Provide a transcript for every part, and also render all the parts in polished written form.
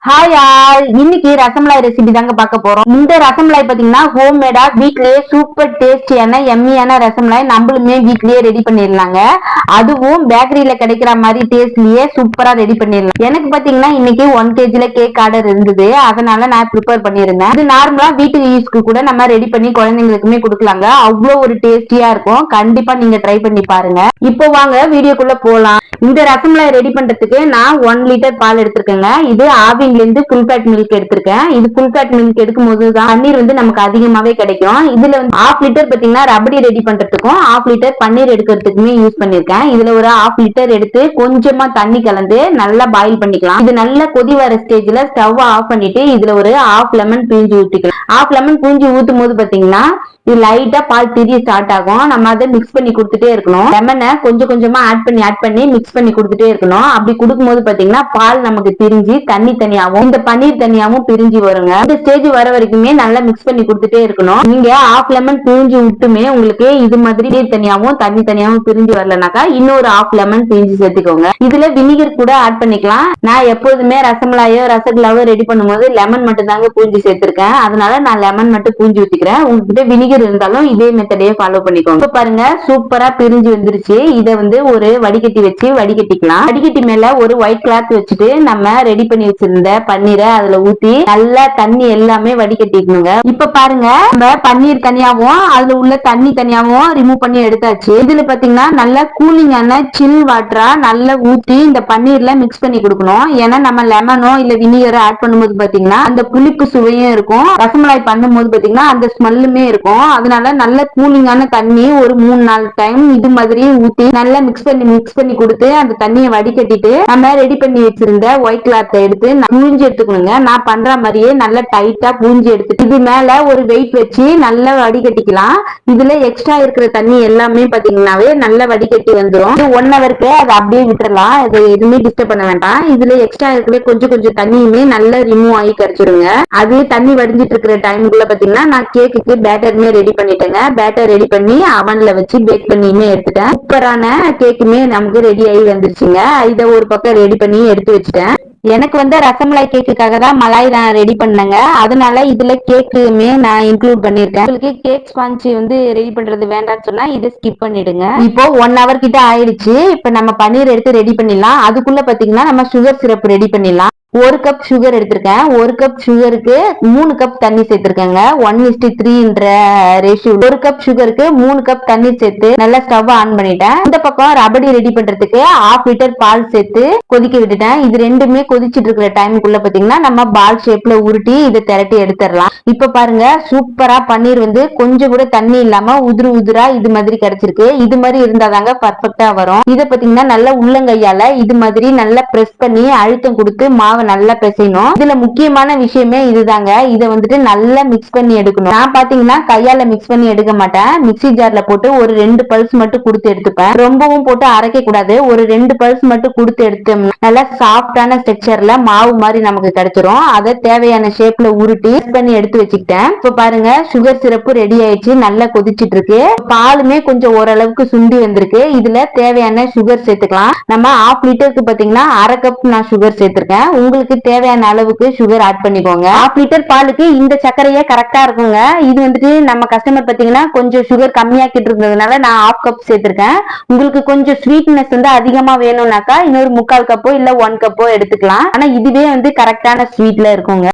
Hi all, இன்னைக்கு rasmalai recipe தாங்க பார்க்க போறோம். இந்த ரசமலாய் பாத்தீங்கன்னா ஹோம் மேடா வீட்லயே சூப்பர் டேஸ்டியான எம்மியான ரசமலாய் நம்மளுமே வீட்லயே ரெடி பண்ணிடலாங்க. அதுவும் பேக்கரியில கிடைக்கிற மாதிரி டேஸ்ட்லயே சூப்பரா ரெடி பண்ணிடலாம். எனக்கு பாத்தீங்கன்னா இன்னைக்கு 1 kg கேக் ஆர்டர் இருந்தது, அதனால நான் ப்ரிப்பேர் பண்ணிருந்தேன். இது நார்மலா வீட்டு யூஸ்க்கு கூட நம்ம ரெடி பண்ணி குழந்தைங்களுக்குமே கொடுக்கலாங்க. அவ்வளவு ஒரு டேஸ்டியா இருக்கும். கண்டிப்பா நீங்க ட்ரை பண்ணி பாருங்க. இப்போ வாங்க வீடியோக்குள்ள போலாம். இந்த ரசமலாய் ரெடி பண்றதுக்கு நான் 1 லிட்டர் பால் எடுத்திருக்கேங்க. இது ஆவின்ல இருந்து ஃபுல் ஃபேட் மில்க் எடுத்திருக்கேன். இது ஃபுல் ஃபேட் மில்க் எடுக்கும் போது தான் பன்னீர் வந்து நமக்கு அதிகமாவே கிடைக்கும். இதுல வந்து 1/2 லிட்டர் பாத்தீங்கன்னா ரபடி ரெடி பண்றதுக்கும் 1/2 லிட்டர் பன்னீர் எடுக்கிறதுக்குமே யூஸ் பண்ணிருக்கேன். இதுல ஒரு 1/2 லிட்டர் எடுத்து கொஞ்சமா தண்ணி கலந்து நல்லா பாயில் பண்ணிக்கலாம். இது நல்லா கொதி வர ஸ்டேஜ்ல ஸ்டவ் ஆஃப் பண்ணிட்டு இதுல ஒரு 1/2 லெமன் பிழிஞ்சு ஊத்திக்கலாம். 1/2 லெமன் பிழிஞ்சு ஊத்தும் போது பாத்தீங்கன்னா இது லைட்டா பால் திரிய ஸ்டார்ட் ஆகும். நம்ம அதை மிக்ஸ் பண்ணி கொடுத்துட்டே இருக்கணும். லெமனை கொஞ்சம் கொஞ்சமா ஆட் பண்ணி மிக்ஸ் பண்ணி கொடுத்துட்டே இருக்கணும். அப்படி கொடுக்கும்போது பாத்தீங்கன்னா பால் நமக்கு பிரிஞ்சு தண்ணி தனியாவும் இந்த பன்னீர் தனியாவும் பிரிஞ்சு வருங்க. இந்த ஸ்டேஜ் வர வரைக்குமே நல்லா மிக்ஸ் பண்ணி கொடுத்துட்டே இருக்கணும். நீங்க 1/2 லெமன் பிரிஞ்சு விட்டுமே உங்களுக்கு இது மாதிரி நீர் தனியாவும் தண்ணி தனியாவும் பிரிஞ்சு வரலனாக்கா இன்னொரு 1/2 லெமன் பிரிஞ்சு சேர்த்துக்கோங்க. இதுல வினிகர் கூட ஆட் பண்ணிக்கலாம். நான் எப்போதுமே ரசமலாயோ ரசகுல்லாவோ ரெடி பண்ணும்போது லெமன் மட்டும் தாங்க பூஞ்சி சேர்த்திருக்கேன். அதனால நான் லெமன் மட்டும் பூஞ்சி ஊத்திக்கிறேன். உங்ககிட்ட வினிகர் இருந்தாலும் இதே மெத்தடையே ஃபாலோ பண்ணிக்கோங்க. இப்ப பாருங்க சூப்பரா பிரிஞ்சு வந்துருச்சு. இத வந்து ஒரு வடிகட்டி வச்சு வடிகட்டிக்கலாம். வடிகட்டி மேல ஒரு ஒயிட் கிளாத் வச்சுட்டு நம்ம ரெடி பண்ணி வச்சிருந்த பன்னீரை அதுல ஊத்தி நல்லா தண்ணி எல்லாமே வடிகட்டிக்கணுங்க. இப்ப பாருங்க நம்ம பன்னீர் தனியாவும் அதுல உள்ள தண்ணி தனியாவும் ரிமூவ் பண்ணி எடுத்தாச்சு. இதுல பாத்தீங்கன்னா நல்லா கூலிங்கான சில் வாட்டரா நல்லா ஊத்தி இந்த பன்னீர்ல மிக்ஸ் பண்ணி கொடுக்கணும். ஏன்னா நம்ம லெமனோ இல்ல வினிகரோ ஆட் பண்ணும்போது பாத்தீங்கன்னா அந்த புளிப்பு சுவையும் இருக்கும். ரசமலாய் பண்ணும்போது பாத்தீங்கன்னா அந்த ஸ்மெல்லுமே இருக்கும். அதனால நல்ல கூலிங்கான தண்ணி ஒரு 3-4 டைம் இது மாதிரி ஊத்தி நல்லா மிக்ஸ் பண்ணி கொடுத்து அந்த தண்ணியை வடிகட்டிட்டு நம்ம ரெடி பண்ணி வச்சிருந்த ஒயிட் கிளாத் எடுத்து பூஞ்சி எடுத்துக்கணுங்க. நான் பண்ற மாதிரியே நல்லா டைட்டா பூஞ்சி எடுத்துட்டு இது மேல ஒரு வெயிட் வச்சு நல்லா வடிகட்டிக்கலாம். இதுல எக்ஸ்ட்ரா இருக்கிற தண்ணி எல்லாமே பாத்தீங்கன்னாவே நல்லா வடிகட்டி வந்துடும். 1 ஹவருக்கு அதை அப்படியே விட்டுறலாம். அதை எதுவுமே டிஸ்டர்ப் பண்ண வேண்டாம். இதுல எக்ஸ்ட்ரா இருக்கிற கொஞ்சம் கொஞ்சம் தண்ணியுமே நல்லா ரிமூவ் ஆகி கிடைச்சிருங்க. அது தண்ணி வடிஞ்சிட்டு இருக்கிற டைமுக்குள்ள பாத்தீங்கன்னா நான் கேக்குக்கு பேட்டருமே ரெடி பண்ணிட்டேங்க. பேட்டர் ரெடி பண்ணி அவன்ல வச்சு பேக் பண்ணியுமே எடுத்துட்டேன். சூப்பரான கேக்குமே நமக்கு ரெடி ஆகி வந்துருச்சுங்க. இதை ஒரு பக்கம் ரெடி பண்ணி எடுத்து வச்சுட்டேன். எனக்கு வந்து ரசமலாய் கேக்குக்காக தான் மலாய் நான் ரெடி பண்ணேங்க. அதனால இதுல கேக்குமே நான் இன்க்ளூட் பண்ணிருக்கேன். உங்களுக்கு கேக் ஸ்பாஞ்ச் வந்து ரெடி பண்றது வேண்டாம்னு சொன்னா இதை ஸ்கிப் பண்ணிடுங்க. இப்போ 1 ஹவர் கிட்ட ஆயிடுச்சு. இப்ப நம்ம பன்னீர் எடுத்து ரெடி பண்ணிடலாம். அதுக்குள்ள பாத்தீங்கன்னா நம்ம சுகர் சிரப் ரெடி பண்ணிடலாம். 1 கப் சுகர் எடுத்திருக்கேன். 1 கப் சுகருக்கு 3 கப் தண்ணி சேர்த்திருக்கேங்க. 1:3 ரேஷியோ. 1 கப் சுகருக்கு 3 கப் தண்ணி சேர்த்து நல்லா ஸ்டவ் ஆன் பண்ணிட்டேன். இந்த பக்கம் ரபடி ரெடி பண்றதுக்கு 1/2 லிட்டர் பால் சேர்த்து கொதிக்க விட்டுட்டேன். இது ரெண்டுமே கொதிச்சிட்டு இருக்கிற டைமுக்குள்ள பாத்தீங்கன்னா நம்ம பால் ஷேப்ல உருட்டி இதை திரட்டி எடுத்துடலாம். இப்ப பாருங்க சூப்பரா பன்னீர் வந்து கொஞ்சம் கூட தண்ணி இல்லாம உதிரு உதிரா இது மாதிரி கிடைச்சிருக்கு. இது மாதிரி இருந்தாதாங்க பர்ஃபெக்டா வரும். இதை பாத்தீங்கன்னா நல்லா உள்ளங்கையால இது மாதிரி நல்லா பிரஸ் பண்ணி அழுத்தம் கொடுத்து மாவு நல்லா பிசையணும். இதுல முக்கியமான விஷயமே இதுதாங்க. இதை வந்துட்டு நல்லா மிக்ஸ் பண்ணி எடுக்கணும். நான் பாத்தீங்கன்னா கையால மிக்ஸ் பண்ணி எடுக்க மாட்டேன். மிக்ஸி ஜார்ல போட்டு ஒரு 2 பல்ஸ் மட்டும் கொடுத்து எடுத்துப்பேன். ரொம்பவும் போட்டு அரைக்க கூடாது. ஒரு 2 பல்ஸ் மட்டும் கொடுத்து எடுத்தோம்னா நல்லா சாஃப்டான ஸ்ட்ரக்சர்ல மாவு மாதிரி நமக்கு கிடைச்சிரும். அதை தேவையான ஷேப்ல உருட்டி பண்ணி எடுத்து வச்சுக்கிட்டேன். இப்ப பாருங்க சுகர் சிரப்பு ரெடி ஆயிடுச்சு. நல்லா கொதிச்சிட்டு இருக்கு. பாலுமே கொஞ்சம் ஓரளவுக்கு சுண்டி வந்திருக்கு. இதுல தேவையான சுகர் சேர்த்துக்கலாம். நம்ம 1/2 லிட்டருக்கு பாத்தீங்கன்னா 1/2 கப் நான் சுகர் சேர்த்திருக்கேன். உங்களுக்கு தேவையான அளவுக்கு சுகர் ஆட் பண்ணிக்கோங்க. 1/2 லிட்டர் பாலுக்கு இந்த சர்க்கரையே கரெக்டா இருக்குங்க. இது வந்துட்டு நம்ம கஸ்டமர் பாத்தீங்கன்னா கொஞ்சம் சுகர் கம்மியாக்கிட்டு இருந்ததுனால நான் 1/2 கப் சேர்த்திருக்கேன். உங்களுக்கு கொஞ்சம் ஸ்வீட்னஸ் வந்து அதிகமா வேணும்னாக்கா இன்னொரு 3/4 கப்போ இல்ல 1 கப்போ எடுத்துக்கலாம். ஆனா இதுவே வந்து கரெக்டான ஸ்வீட்ல இருக்குங்க.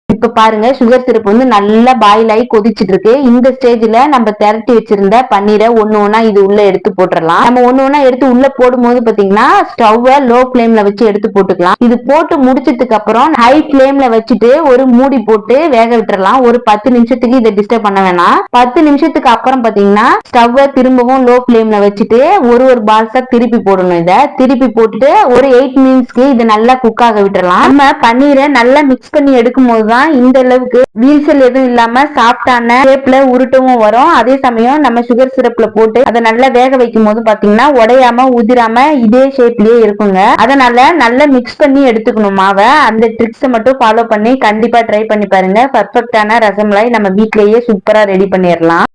இப்ப பாருங்க சுகர் சிரப் வந்து நல்லா பாயில் ஆகி கொதிச்சிட்டு இருக்கு. இந்த ஸ்டேஜ்ல நம்ம திரட்டி வச்சிருந்த பன்னீரை ஒண்ணு இது உள்ள எடுத்து போட்டுடலாம். நம்ம ஒண்ணு எடுத்து உள்ள போடும் போது பாத்தீங்கன்னா ஸ்டவ் லோ பிளேம்ல வச்சு எடுத்து போட்டுக்கலாம். இது போட்டு முடிச்சதுக்கு அப்புறம் ஹை பிளேம்ல வச்சுட்டு ஒரு மூடி போட்டு வேக விட்டுறலாம். ஒரு 10 நிமிஷத்துக்கு இதை டிஸ்டர்ப் பண்ண வேணாம். 10 நிமிஷத்துக்கு அப்புறம் பாத்தீங்கன்னா ஸ்டவ் திரும்பவும் லோ பிளேம்ல வச்சுட்டு ஒரு பால்ஸா திருப்பி போடணும். இதை திருப்பி போட்டுட்டு ஒரு 8 மினிட்ஸ்க்கு இதை நல்லா குக் ஆக விட்டுறலாம். நம்ம பன்னீரை நல்லா மிக்ஸ் பண்ணி எடுக்கும் போதுதான் இந்த அளவுக்கு வீல்சல் எதுவும் இல்லாம சாஃப்டான ஷேப்ல உருட்டவும் வரும். அதே சமயம் நம்ம சுகர் சிரப்ல போட்டு அதை நல்லா வேக வைக்கும் போது பாத்தீங்கன்னா உடையாம உதிராம இதே ஷேப்லயே இருக்குங்க. அதனால நல்லா மிக்ஸ் பண்ணி எடுத்துக்கணும் மாவை. அந்த ட்ரிக்ஸ் மட்டும் ஃபாலோ பண்ணி கண்டிப்பா ட்ரை பண்ணி பாருங்க. பர்ஃபெக்டான ரசமலாய் நம்ம வீட்லயே சூப்பரா ரெடி பண்ணிடலாம்.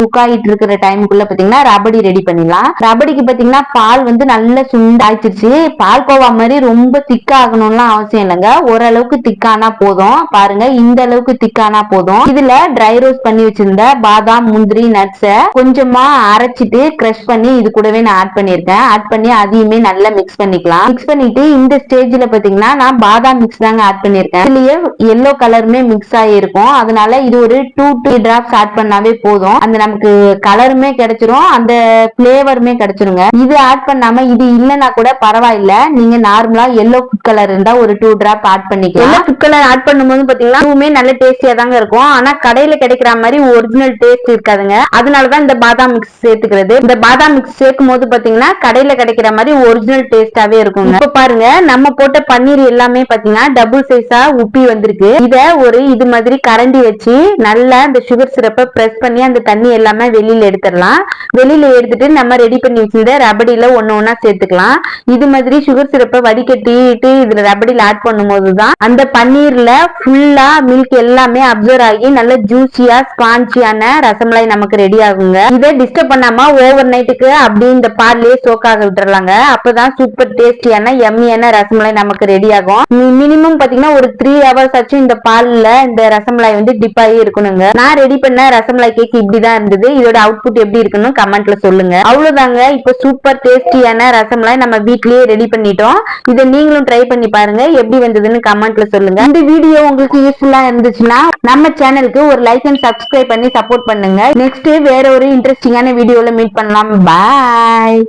குக் ஆகிட்டு இருக்கிற டைமுக்குள்ள பாத்தீங்கன்னா ரபடி ரெடி பண்ணிடலாம். ரபடிக்கு பாத்தீங்கன்னா பால் வந்து நல்ல சுண்டாயிடுச்சு. பால் கோவா மாதிரி ரொம்ப திக்கா ஆகணும்லாம் அவசியம் இல்லைங்க. ஓரளவுக்கு திக்கானா போதும். பாருங்க இந்த அளவுக்கு திக்கானா போதும். இதுல ட்ரை ரோஸ்ட் பண்ணி வச்சிருந்த பாதாம், முந்திரி, நட்ஸ கொஞ்சமா அரைச்சிட்டு கிரஷ் பண்ணி இது கூடவே நான் ஆட் பண்ணிருக்கேன். ஆட் பண்ணி அதையுமே நல்லா மிக்ஸ் பண்ணிக்கலாம். மிக்ஸ் பண்ணிட்டு இந்த ஸ்டேஜ்ல பாத்தீங்கன்னா நான் பாதாம் மிக்ஸ் தாங்க ஆட் பண்ணிருக்கேன். இதுலயே எல்லோ கலருமே மிக்ஸ் ஆகிருக்கும். அதனால இது ஒரு 2 டிராப்ஸ் ஆட் பண்ணாவே போதும். அந்த நமக்கு கலருமே கிடைச்சிரும், அந்த பிளேவருமே கிடைச்சிருங்க. இது ஆட் பண்ணாம இது இல்லைன்னா கூட பரவாயில்ல, நீங்க நார்மலா எல்லோ ஃபுட் கலர் இருந்தா ஒரு 2 டிராப் ஆட் பண்ணிக்கலாம். எல்லோ ஃபுட் கலர் ஆட் பண்ணும்போது பாத்தீங்கன்னா இதுவுமே நல்ல டேஸ்டியா தாங்க இருக்கும். ஆனா கடையில கிடைக்கிற மாதிரி ஒரிஜினல் டேஸ்ட் இருக்காதுங்க. அதனாலதான் இந்த பாதாம் மிக்ஸ் சேர்த்துக்கிறது. இந்த பாதாம் மிக்ஸ் சேர்க்கும் போது பாத்தீங்கன்னா கடையில கிடைக்கிற மாதிரி ஒரிஜினல் டேஸ்டாவே இருக்கும். இப்ப பாருங்க நம்ம போட்ட பன்னீர் எல்லாமே பாத்தீங்கன்னா டபுள் சைஸா உப்பி வந்திருக்கு. இத ஒரு இது மாதிரி கரண்டி வச்சு நல்லா இந்த சுகர் சிரப்பை பிரஸ் பண்ணி அந்த தண்ணி எல்லாமே வெளியில எடுத்துடலாம். வெளியில எடுத்துட்டு நம்ம ரெடி பண்ணி வச்சிருந்த ரபடியில ஒண்ணா சேர்த்துக்கலாம். இது மாதிரி சுகர் சிரப்பை வடிகட்டிட்டு இதுல ரபடியில ஆட் பண்ணும் போதுதான் அந்த பன்னீர்ல ஃபுல்லா மில்க் எல்லாமே அப்சர்வ் ஆகி நல்ல ஜூசியா ஸ்பான்சியான ரசமலாய் நமக்கு ரெடி ஆகுங்க. இதை டிஸ்டர்ப் பண்ணாம ஓவர் நைட்டுக்கு அப்படி இந்த பால்லயே சோக்காக விட்டுறலாங்க. அப்பதான் சூப்பர் டேஸ்டியான எம்மியான ரசமலாய் நமக்கு ரெடி ஆகும். மினிமம் பாத்தீங்கன்னா ஒரு 3 hours ஆச்சும் இந்த பால்ல இந்த ரசமலாய் வந்து டிப் ஆகி இருக்கணுங்க. நான் ரெடி பண்ண ரசமலாய் கேக் இப்படிதான் இருந்தது. இதோட அவுட்புட் எப்படி இருக்குன்னு கமெண்ட்ல சொல்லுங்க. அவ்வளவுதாங்க, இப்ப சூப்பர் டேஸ்டியான ரசமலாய் நம்ம வீட்லயே ரெடி பண்ணிட்டோம். இதை நீங்களும் ட்ரை பண்ணி பாருங்க, எப்படி வந்ததுன்னு கமெண்ட்ல சொல்லுங்க. இந்த வீடியோ உங்களுக்கு யூஸ்ஃபுல்லா இருந்துச்சுன்னா நம்ம சேனலுக்கு ஒரு லைக் அண்ட் சப்ஸ்கிரைப் பண்ணி சப்போர்ட் பண்ணுங்க. நெக்ஸ்ட் வேற ஒரு இன்ட்ரெஸ்டிங்கான வீடியோல மீட் பண்ணலாம். பாய்.